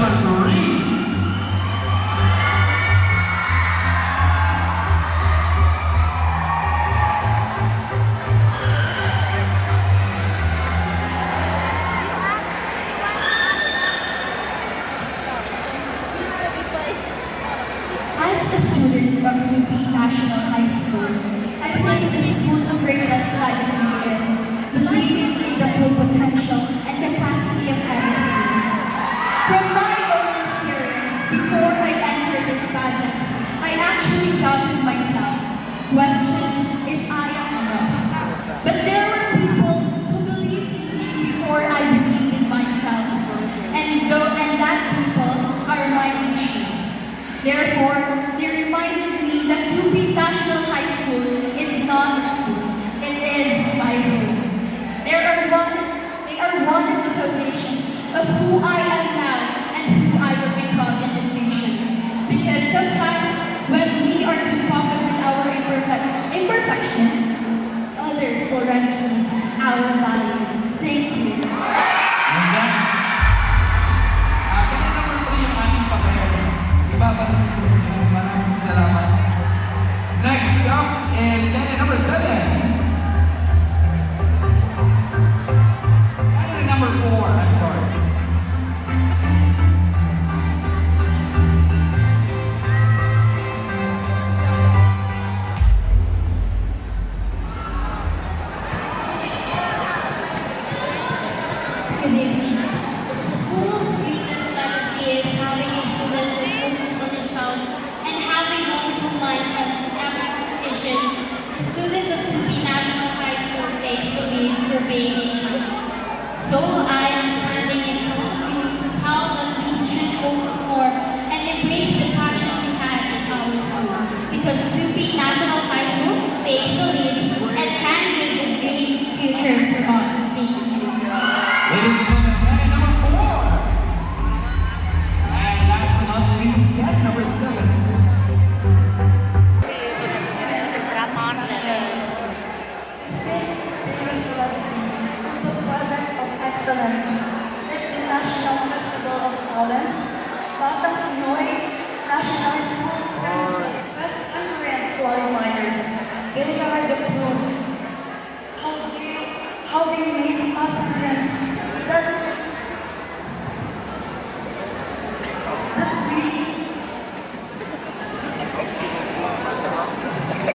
number 3. As a student of Tupi National High School, I think the school's greatest legacy is believing in the full potential and capacity of every student. From my own experience, before I entered this pageant, I actually doubted myself, questioned if I am enough. But there were people who believed in me before I believed in myself, and that people are my teachers. Therefore, they reminded me that Tupi National High School is not a school, it is my home. They are one of the foundations of who I am now and who I will become in the future. Because sometimes when we are too focused on our imperfections, others already see our value. Thank you. And that's, kaya naman po yung ating papel. Ibabalik po yung maraming salamat. Next up is candidate number 7. Candidate number 4, I'm sorry. Good evening. The school's greatest legacy is having a student who is focused on herself and having multiple mindsets in every competition. The students of Tupi National High School takes the lead for being a champion. So I am standing in front of you to tell them we should focus more and embrace the passion we had in our school. Because Tupi National High School takes the lead and can give a great future for us. Thank you. Ladies and gentlemen, candidate number 4. And last but not least, candidate number 7. Greatest legacy is the product of excellence, like the National Festival of Talents, Batang Pinoy, National School Press Conference qualifiers. They are the proof how they made us students